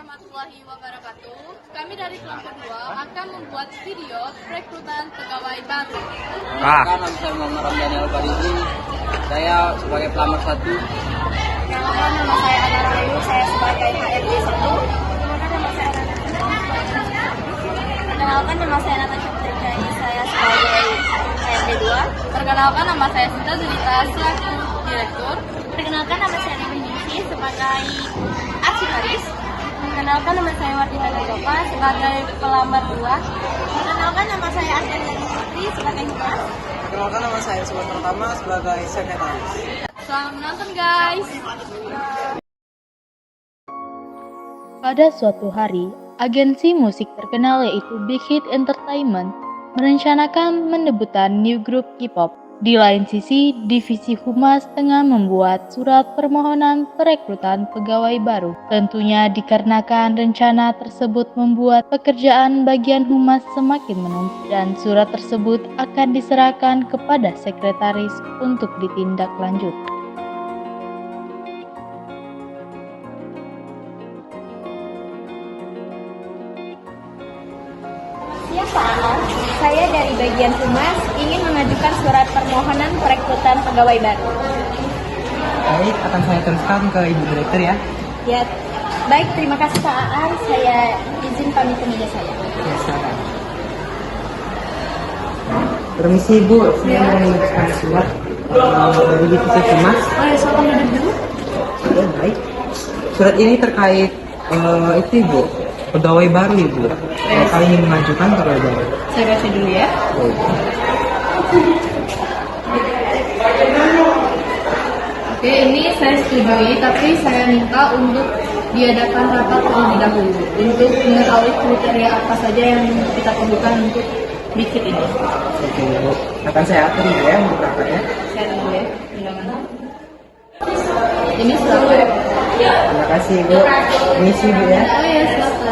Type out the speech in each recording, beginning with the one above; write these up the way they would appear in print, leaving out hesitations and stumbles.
warahmatullahi wabarakatuh. Kami dari kelompok 2 akan membuat video rekrutan pegawai baru. Nama saya Muhammad Ramdhani Al-Farizi. Saya sebagai pelamar 1. Perkenalkan, nama saya Ana Rahayu, saya sebagai HRD 1. Perkenalkan, nama saya Natasha Putrajani, saya sebagai HRD 2. Perkenalkan, nama saya Sinta Zulita selaku direktur. Perkenalkan, nama saya Dewi Ningsi sebagai arsivaris. Perkenalkan, nama saya Martina Gajoka sebagai pelamar 2. Perkenalkan, nama saya Asdani Putri sebagai humas. Perkenalkan, nama saya Suwan Pertama sebagai sekretaris. Selamat menonton guys. Pada suatu hari, agensi musik terkenal yaitu Big Hit Entertainment merencanakan mendebutan new group K-pop. Di lain sisi, divisi humas tengah membuat surat permohonan perekrutan pegawai baru. Tentunya dikarenakan rencana tersebut membuat pekerjaan bagian humas semakin menumpuk dan surat tersebut akan diserahkan kepada sekretaris untuk ditindaklanjut. Siapa Ana? Saya dari bagian humas ingin mengajukan surat permohonan perekrutan pegawai baru. Baik, akan saya teruskan ke Ibu Direktur ya. Ya, baik, terima kasih Pak Aan. Saya izin pamit ke meja saya. Ya, silakan. Permisi Ibu, saya mau menuliskan surat dari divisi humas. Oh ya, silakan duduk dulu. Ya, baik. Surat ini terkait itu Ibu, pegawai baru Ibu. Kali ini mengajukan pegawai baru. Saya baca dulu ya. Oke, ini saya setujui, tapi saya minta untuk diadakan rapat terlebih dahulu untuk mengetahui kriteria apa saja yang kita perlukan untuk bikin ini. Oke Ibu, akan saya atur Ibu ya untuk rapatnya. Saya tunggu ya. Silakan. Ini surat ya. Terima kasih Ibu. Permisi Ibu ya. Oh ya, silakan.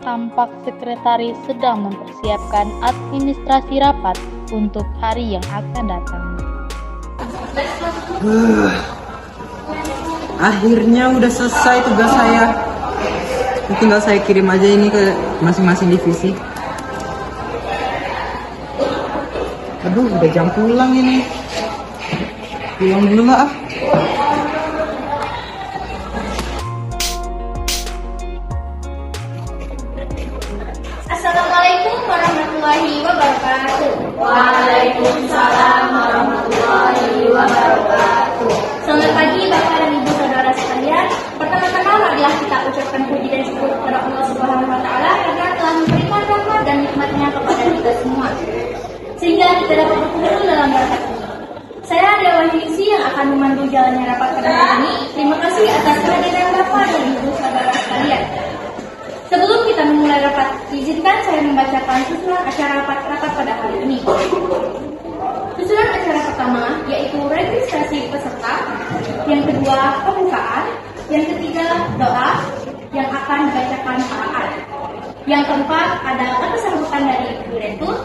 Tampak sekretaris sedang mempersiapkan administrasi rapat untuk hari yang akan datang. Akhirnya udah selesai tugas saya. Tinggal saya kirim aja ini ke masing-masing divisi. Aduh, udah jam pulang ini. Pulang dulu lah. Assalamualaikum warahmatullahi wabarakatuh. Waalaikumsalam warahmatullahi wabarakatuh. Selamat pagi Bapak dan Ibu saudara sekalian. Pertama-tama marilah kita ucapkan puji dan syukur kepada Allah Subhanahu wa taala karena telah memberikan rahmat dan nikmat-Nya kepada kita semua. Sehingga kita dapat berkumpul dalam barakat ini. Saya Dewa Ningsi yang akan memandu jalannya rapat pada hari ini. Terima kasih atas kehadiran Bapak dan Ibu saudara sekalian. Sebelum kita memulai rapat, izinkan saya membacakan susunan acara rapat pada hari ini. Susunan acara pertama yaitu registrasi peserta, yang kedua pembukaan, yang ketiga doa yang akan dibacakan Pak Aan. Yang keempat ada kata sambutan dari direktur,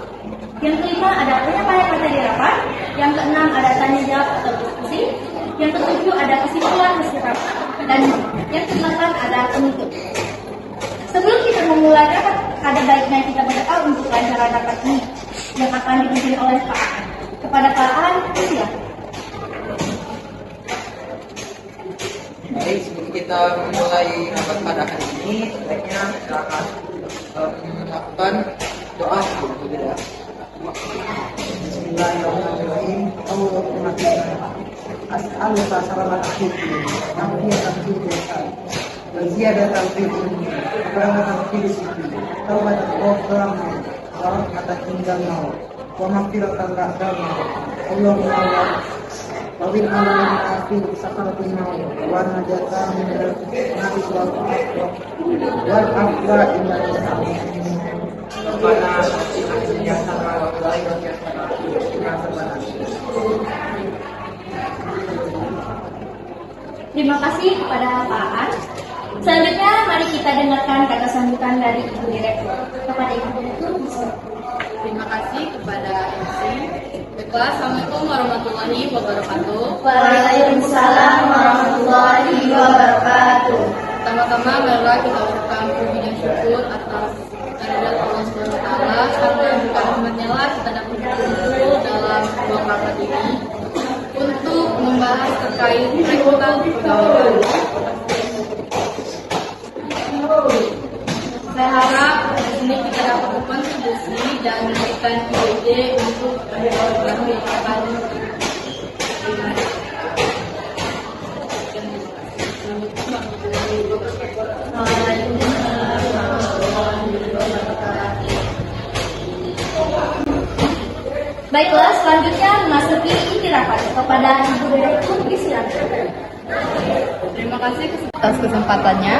yang kelima ada penyampaian materi rapat, yang keenam ada tanya jawab atau diskusi, yang ketujuh ada kesimpulan hasil rapat, dan yang kedelapan ada penutup. Sebelum kita memulai rapat, ada baiknya kita berdoa untuk kelancaran rapat ini yang akan dipimpin oleh Pak Aan. Kepada Pak Aan, silakan. Baik, sebelum kita memulai rapat pada hari ini, sebaiknya kita akan melakukan doa dulu ya. Bismillahirrahmanirrahim. Allahumma as'aluka salamat hati, nafiyatan fil jasad, wa ziyadatan fil ilmi, wa karamatan fil rizqi, tawbatan qabla maut, wa rahmatan indal maut, wa maghfiratan ba'dal maut. Allahumma wawil alamin afil sakaratul maut, wa najatan min nafis wal afwa, wal afwa indal maut. Rabbana atina fid dunya hasanah wa fil akhirati hasanah wa qina adzabannar. Terima kasih kepada Pak Aan. Selanjutnya, mari kita dengarkan kata sambutan dari Ibu Direktur. Kepada Ibu Direktur, Terima kasih kepada MC. Baiklah, Assalamualaikum warahmatullahi wabarakatuh. Waalaikumsalam warahmatullahi atas kehadirat Allah SWT karena bukan hanya lah kita dapat berkumpul dalam dua rapat ini untuk membahas terkait rekrutan pegawai baru. Saya harap di sini kita dapat berkontribusi dan memberikan ide untuk pegawai baru yang akan Baiklah, selanjutnya memasuki inti rapat kepada Ibu Direktur disilakan. Terima kasih atas kesempatannya.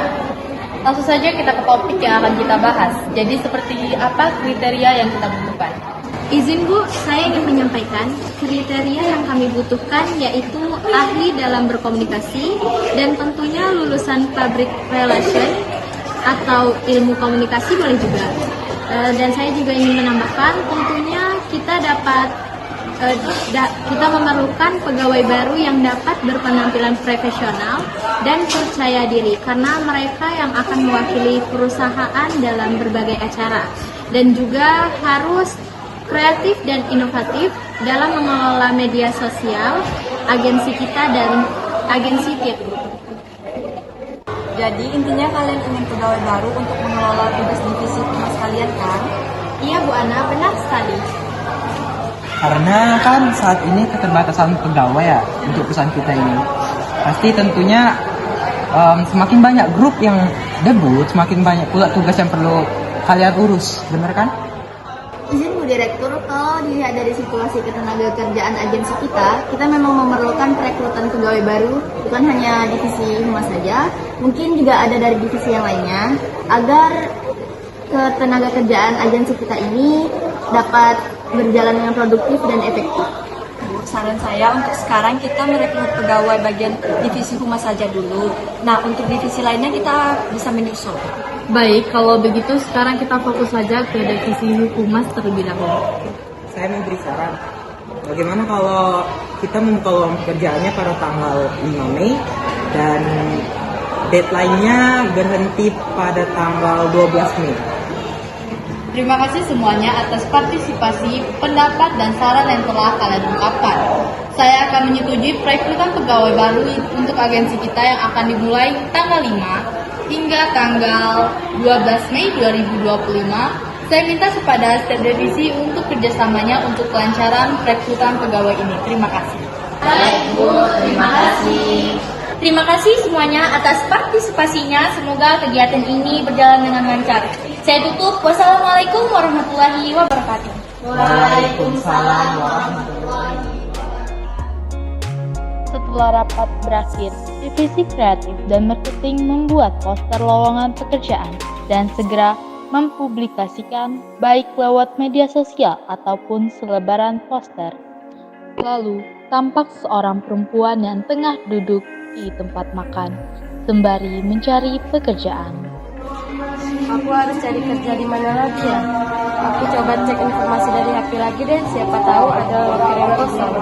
Langsung saja kita ke topik yang akan kita bahas. Jadi seperti apa kriteria yang kita butuhkan? Izin Bu, saya ingin menyampaikan kriteria yang kami butuhkan yaitu ahli dalam berkomunikasi dan tentunya lulusan public relation atau ilmu komunikasi boleh juga. Dan saya juga ingin menambahkan tentunya kita memerlukan pegawai baru yang dapat berpenampilan profesional dan percaya diri karena mereka yang akan mewakili perusahaan dalam berbagai acara dan juga harus kreatif dan inovatif dalam mengelola media sosial agensi kita dan agensi Tirgo. Jadi intinya kalian ingin pegawai baru untuk mengelola tugas divisi humas kalian kan? Iya Bu Ana, benar sekali. Karena kan saat ini keterbatasan pegawai ya untuk perusahaan kita ini. Pasti tentunya semakin banyak grup yang debut, semakin banyak pula tugas yang perlu kalian urus, benar kan? Izin Bu Direktur, kalau dilihat dari situasi ketenagakerjaan agensi kita memang memerlukan perekrutan pegawai baru, bukan hanya divisi humas saja, mungkin juga ada dari divisi yang lainnya, agar ketenagakerjaan agensi kita ini dapat berjalan dengan produktif dan efektif. Bu, saran saya untuk sekarang kita merekrut pegawai bagian divisi humas saja dulu. Nah, untuk divisi lainnya kita bisa menyusul. Baik, kalau begitu sekarang kita fokus saja ke divisi humas terlebih dahulu. Saya memberi saran. Bagaimana kalau kita membuka lowongan pekerjaannya pada tanggal 5 Mei dan deadline-nya berhenti pada tanggal 12 Mei. Terima kasih semuanya atas partisipasi, pendapat, dan saran yang telah kalian ungkapkan. Saya akan menyetujui perekrutan pegawai baru untuk agensi kita yang akan dimulai tanggal 5 hingga tanggal 12 Mei 2025. Saya minta kepada setiap divisi untuk kerjasamanya untuk kelancaran perekrutan pegawai ini. Terima kasih. Baik Bu, terima kasih. Terima kasih semuanya atas partisipasinya. Semoga kegiatan ini berjalan dengan lancar. Saya tutup. Wassalamualaikum warahmatullahi wabarakatuh. Waalaikumsalam warahmatullahi Setelah rapat berakhir, Divisi Kreatif dan Marketing membuat poster lowongan pekerjaan dan segera mempublikasikan baik lewat media sosial ataupun selebaran poster. Lalu, tampak seorang perempuan yang tengah duduk di tempat makan, sembari mencari pekerjaan. Aku harus cari kerja di mana lagi ya? Aku coba cek informasi dari HP lagi deh, siapa tahu ada lowongan kosong.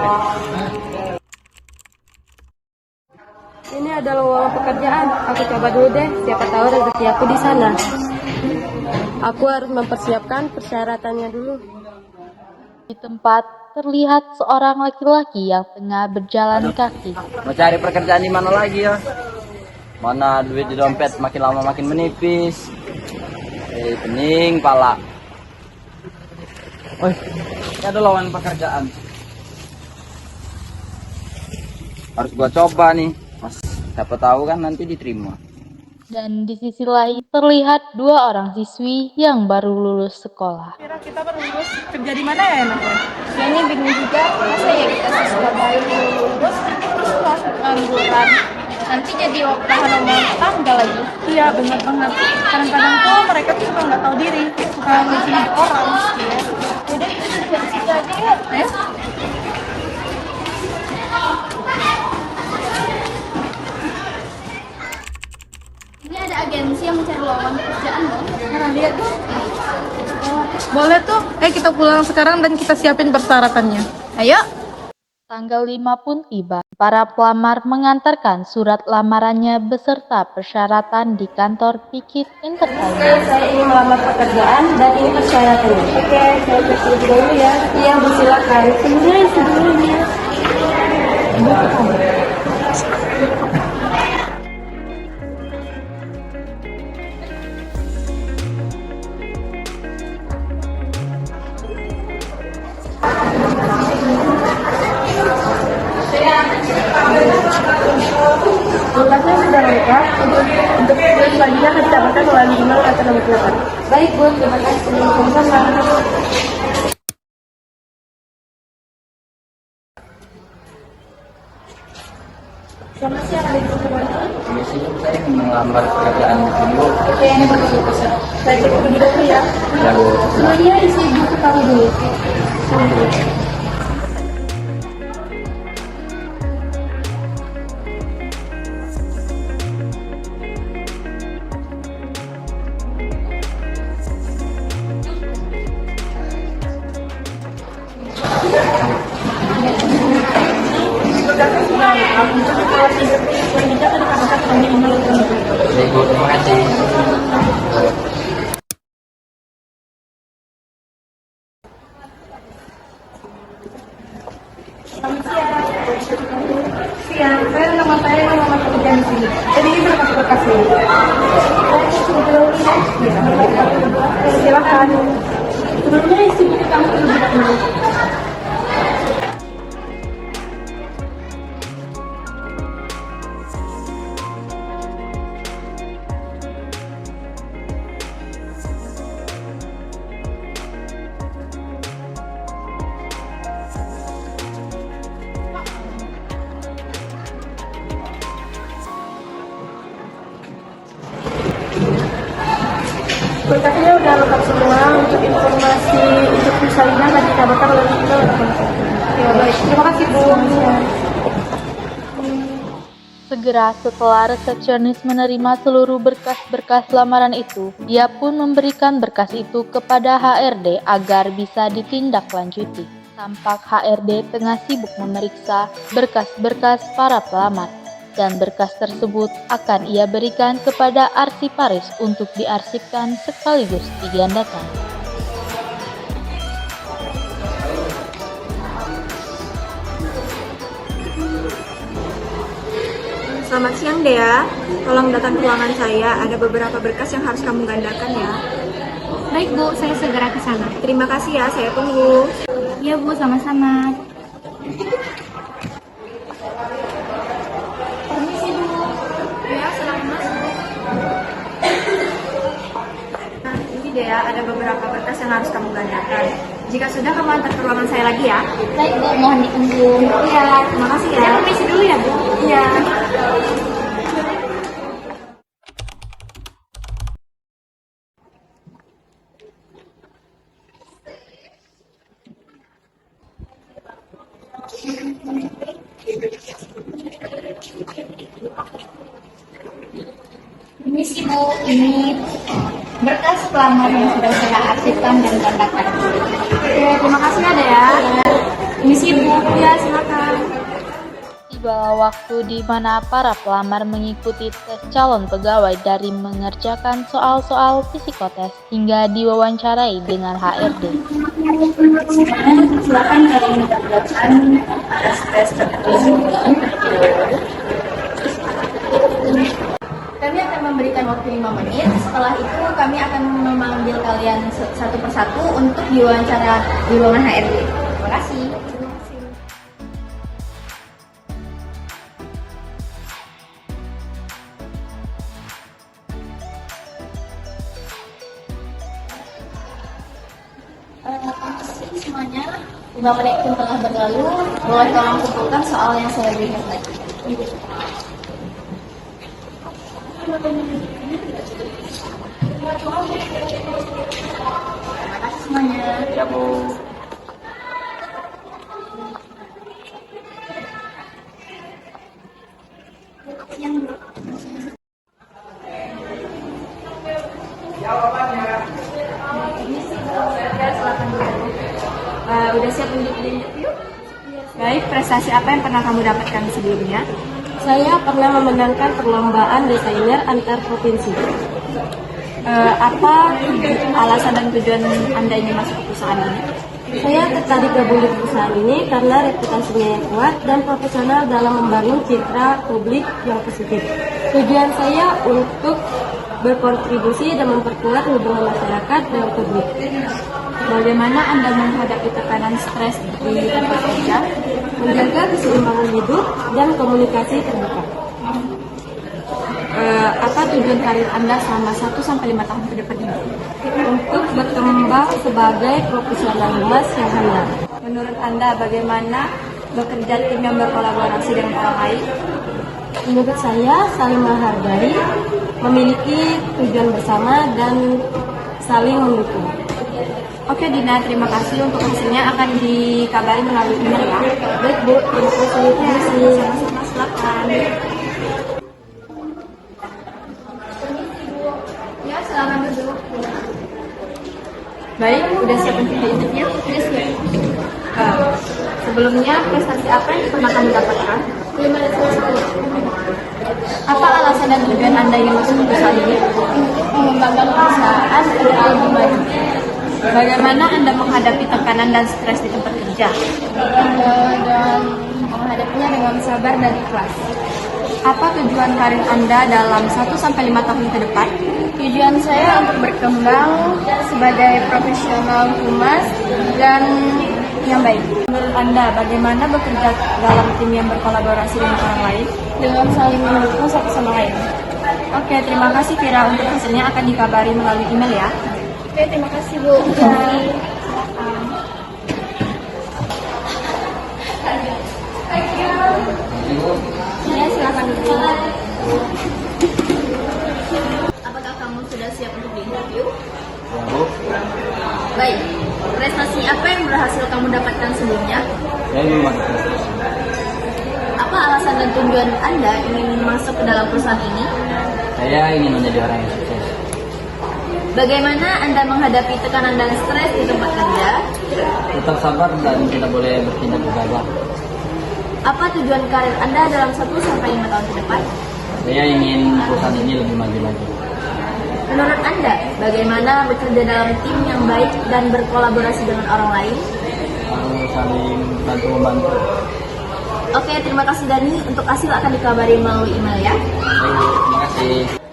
Ini ada lowongan pekerjaan, aku coba dulu deh, siapa tahu rezeki aku di sana. Aku harus mempersiapkan persyaratannya dulu. Di tempat terlihat seorang laki-laki yang tengah berjalan kaki. Mau cari pekerjaan di mana lagi ya? Mana duit di dompet makin lama makin menipis. Pening pala. Oh, ini ada lowongan pekerjaan. Harus gua coba nih. Mas, siapa tahu kan nanti diterima. Dan di sisi lain terlihat dua orang siswi yang baru lulus sekolah. Kira kita baru lulus kerja di mana ya enaknya? Ya ini bingung juga, masa ya kita siswa baru lulus terus langsung pengangguran. Nanti jadi bahan omongan tangga lagi. Iya benar banget. Kadang-kadang tuh mereka tuh suka nggak tahu diri, suka ngisi orang. Iya. Udah kita juga di situ aja ya. Ini ada agensi yang mencari lowongan pekerjaan loh. Nah, lihat tuh. Boleh tuh. Kita pulang sekarang dan kita siapin persyaratannya. Ayo. Tanggal 5 pun tiba. Para pelamar mengantarkan surat lamarannya beserta persyaratan di kantor Bikit Entertainment. Saya ingin melamar pekerjaan dan ini persyaratannya. Oke, saya pergi dulu ya. Iya, Bu, silakan. Sebelumnya. Berkasnya sudah lengkap. Untuk selanjutnya akan didapatkan melalui email atau nomor telepon. Baik, Bu. Terima kasih. Sama-sama. Selamat siang, adik teman-teman. Di sini saya melamar pekerjaan dulu. Oke, ini bagus ya, Pak. Saya cek pergi dulu ya. Ya, Bu. Sebelumnya isi buku kamu dulu. Baik, Bu. Terima kasih. Siang, saya nama pekerjaan di sini. Jadi ini berkas-berkasnya. Silakan. Sebelumnya isi buku kamu terlebih dahulu. Berkasnya udah lengkap semua. Untuk informasi untuk persalinan tadi didapatkan oleh email atau telepon. Ya, baik. Terima kasih, Bu. Segera setelah resepsionis menerima seluruh berkas-berkas lamaran itu, dia pun memberikan berkas itu kepada HRD agar bisa ditindaklanjuti. Tampak HRD tengah sibuk memeriksa berkas-berkas para pelamar, dan berkas tersebut akan ia berikan kepada arsiparis untuk diarsipkan sekaligus digandakan. Selamat siang, Dea. Tolong datang ke ruangan saya. Ada beberapa berkas yang harus kamu gandakan ya. Baik, Bu, saya segera ke sana. Terima kasih ya, saya tunggu. Iya, Bu, sama-sama. Permisi, Bu. Ya, silahkan masuk. Nah, ini Dea, ada beberapa berkas yang harus kamu gandakan. Jika sudah, kamu antar ke ruangan saya lagi ya. Baik, Bu, mohon ditunggu. Iya, terima kasih ya. Saya permisi dulu ya, Bu. Iya. Ini sih, Bu, ini berkas pelamar yang sudah saya arsipkan dan gandakan. Oke, terima kasih ya, Dea. Ini sih, Bu. Ya, silakan. Tibalah waktu di mana para pelamar mengikuti tes calon pegawai dari mengerjakan soal-soal psikotes hingga diwawancarai dengan HRD. Silakan kalian mengerjakan tes tertentu. Kami akan memberikan waktu 5 menit. Setelah itu kami akan memanggil kalian satu persatu untuk diwawancara di ruangan HRD. Terima kasih. Semuanya 5 menit pun telah berlalu. Boleh tolong kumpulkan soal yang saya berikan tadi. Terima kasih semuanya. Ya, Bu. Udah siap untuk dilanjut yuk? Baik, prestasi apa yang pernah kamu dapatkan sebelumnya? Saya pernah memenangkan perlombaan desainer antar provinsi. Apa alasan dan tujuan Anda ingin masuk ke perusahaan ini? Saya tertarik gabung di perusahaan ini karena reputasinya yang kuat dan profesional dalam membangun citra publik yang positif. Tujuan saya untuk berkontribusi dan memperkuat hubungan masyarakat dengan publik. Bagaimana Anda menghadapi tekanan stres di tempat kerja? Menjaga keseimbangan hidup dan komunikasi terbuka. Apa tujuan karir Anda selama 1-5 tahun ke depan ini? Untuk berkembang sebagai profesional humas yang handal. Menurut Anda, bagaimana bekerja tim yang berkolaborasi dengan orang lain? Menurut saya, saling menghargai, memiliki tujuan bersama, dan saling mendukung. Oke Dina, terima kasih untuk hasilnya akan dikabari melalui email ya. Baik Bu, terima kasih. Sama-sama, silakan. Ya, silakan duduk. Baik, udah siap untuk di interview? Udah siap. Sebelumnya, prestasi apa yang pernah kamu dapatkan? Apa alasan dan tujuan Anda ingin masuk ke perusahaan ini? Mengembangkan perusahaan agar lebih maju. Bagaimana Anda menghadapi tekanan dan stres di tempat kerja? Dan menghadapinya dengan sabar dan ikhlas. Apa tujuan karir Anda dalam 1-5 tahun ke depan? Tujuan saya untuk berkembang sebagai profesional humas dan yang baik. Menurut Anda, bagaimana bekerja dalam tim yang berkolaborasi dengan orang lain? Dengan saling mendukung satu sama lain. Oke, terima kasih Vira. Untuk hasilnya akan dikabari melalui email ya. Oke, terima kasih Bu. Ya, silakan duduk. Apakah kamu sudah siap untuk diinterview? Ya, Bu. Baik. Prestasi apa yang berhasil kamu dapatkan sebelumnya? Saya ingin masuk ke Apa alasan dan tujuan Anda ingin masuk ke dalam perusahaan ini? Saya ingin menjadi orang yang sukses. Bagaimana Anda menghadapi tekanan dan stres di tempat kerja? Tetap sabar dan tidak boleh bertindak gegabah. Apa tujuan karir Anda dalam 1-5 tahun ke depan? Saya ingin perusahaan ini lebih maju lagi. Menurut Anda, bagaimana bekerja dalam tim yang baik dan berkolaborasi dengan orang lain? Harus saling bantu membantu. Oke, terima kasih Dani. Untuk hasil akan dikabari melalui email ya. Baik, Bu. Terima kasih.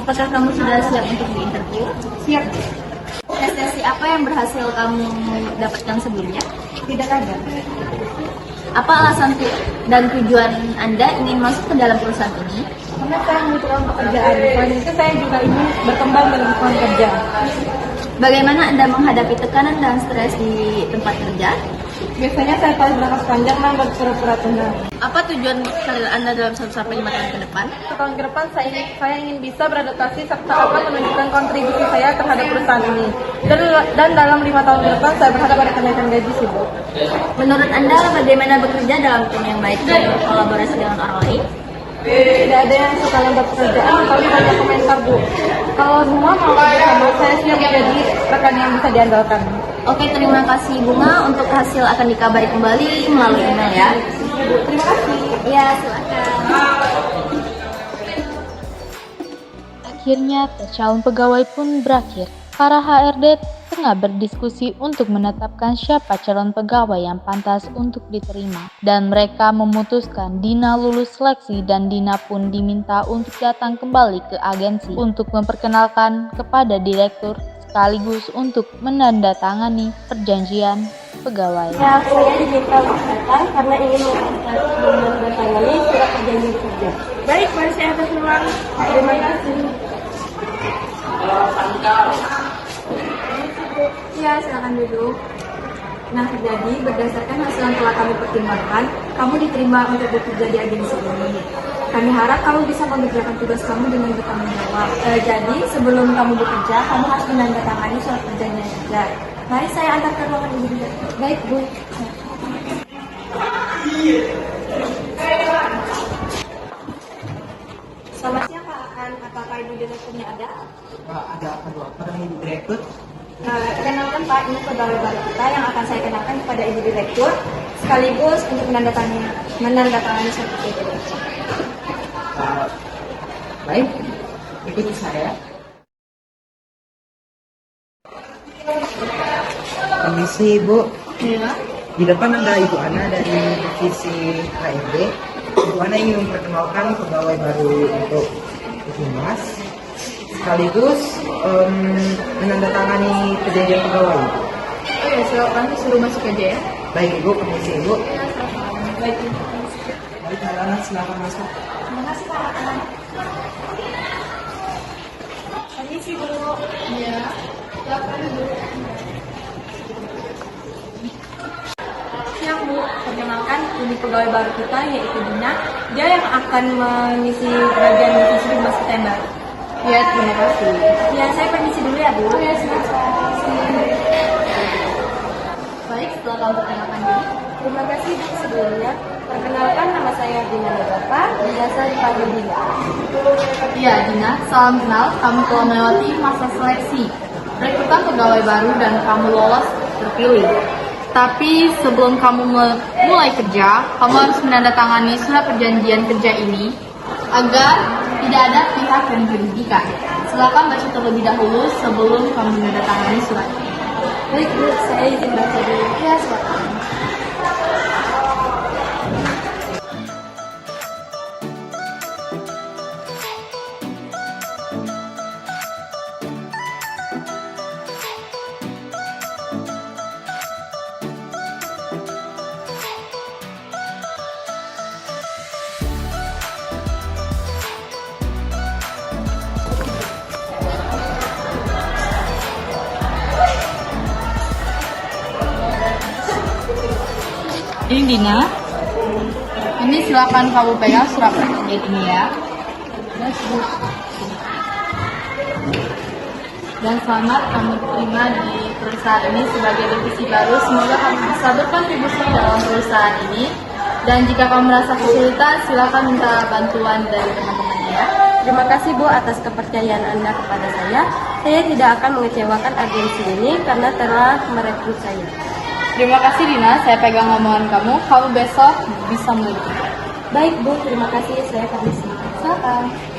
Apakah kamu sudah siap untuk diinterview? Siap. Prestasi apa yang berhasil kamu dapatkan sebelumnya? Tidak ada. Apa alasan dan tujuan Anda ingin masuk ke dalam perusahaan ini? Karena saya membutuhkan pekerjaan. Selain itu saya juga ingin berkembang dalam lingkungan kerja. Bagaimana Anda menghadapi tekanan dan stres di tempat kerja? Biasanya saya tarik nafas panjang dan berpura-pura tenang. Apa tujuan karir Anda dalam 1-5 tahun ke depan? Setahun ke depan saya ingin bisa beradaptasi serta akan menunjukkan kontribusi saya terhadap perusahaan ini. Dan dalam 5 tahun ke depan saya berharap ada kenaikan gaji sih Bu. Menurut Anda, bagaimana bekerja dalam tim yang baik dan berkolaborasi dengan orang lain? Tidak ada yang suka lembat pekerjaan, tapi banyak komentar Bu. Kalau semua mau bersama, saya siap menjadi rekan yang bisa diandalkan. Oke, terima kasih Bunga. Untuk hasil akan dikabari kembali melalui email ya. Terima kasih. Ya, silakan. Akhirnya tes calon pegawai pun berakhir. Para HRD tengah berdiskusi untuk menetapkan siapa calon pegawai yang pantas untuk diterima. Dan mereka memutuskan Dina lulus seleksi dan Dina pun diminta untuk datang kembali ke agensi untuk memperkenalkan kepada direktur sekaligus untuk menandatangani perjanjian pegawai. Ya, saya diminta untuk datang karena ingin menandatangani surat perjanjian kerja. Baik, mari saya atas ruang. Terima kasih. Ya, silakan duduk. Nah, jadi berdasarkan hasil yang telah kami pertimbangkan, kamu diterima untuk bekerja di agensi ini. Kami harap kamu bisa mengerjakan tugas kamu dengan bertanggung jawab. Jadi, sebelum kamu bekerja, kamu harus menandatangani surat perjanjian kerja. Mari saya antar ke ruangan ibu. Baik, Bu. Selamat siang, Pak. Perkenalkan, apakah Ibu Direkturnya ada? Ada apa Bu? Apa dengan Ibu Direktur? Kenalkan Pak, ini pegawai baru kita yang akan saya kenalkan kepada Ibu Direktur, sekaligus untuk menandatangani sertifikat. Baik, ikuti saya. Permisi Bu, Iya. di depan ada Ibu Ana dari divisi HRD. Ibu Ana ingin memperkenalkan pegawai baru untuk Humas, sekaligus menandatangani perjanjian pegawai. Oh ya, silakan suruh masuk aja ya. Baik Ibu, permisi Ibu. Baik. Baik, anak silakan masuk. Terima kasih Pak. Permisi Bu. Iya. Silakan dulu. Siang Bu, perkenalkan ini pegawai baru kita yaitu Dina. Dia yang akan mengisi bagian divisi humas kita yang baru. Iya, terima kasih. Ya, saya permisi dulu ya Bu. Ya, Baik, silakan perkenalkan diri. Terima kasih Bu sebelumnya. Perkenalkan, nama saya Dina Nurapa, biasa dipanggil Dina. Iya, Dina, salam kenal. Kamu telah melewati masa seleksi rekrutan pegawai baru dan kamu lolos terpilih. Tapi sebelum kamu mulai kerja, kamu harus menandatangani surat perjanjian kerja ini agar tidak ada pihak yang dirugikan. Silakan baca terlebih dahulu sebelum kamu menandatangani surat ini. Baik Bu, saya izin baca dulu. Ya, silakan. Ini Dina. Ini silakan kamu pegang surat perjanjian ini ya. Dan selamat kamu terima di perusahaan ini sebagai divisi baru. Semoga kamu bisa berkontribusi dalam perusahaan ini. Dan jika kamu merasa kesulitan, silakan minta bantuan dari teman-temannya ya. Terima kasih Bu atas kepercayaan Anda kepada saya. Saya tidak akan mengecewakan agensi ini karena telah merekrut saya. Terima kasih Dina, saya pegang omongan kamu. Kamu besok bisa mulai. Baik Bu, terima kasih. Saya permisi. Silakan.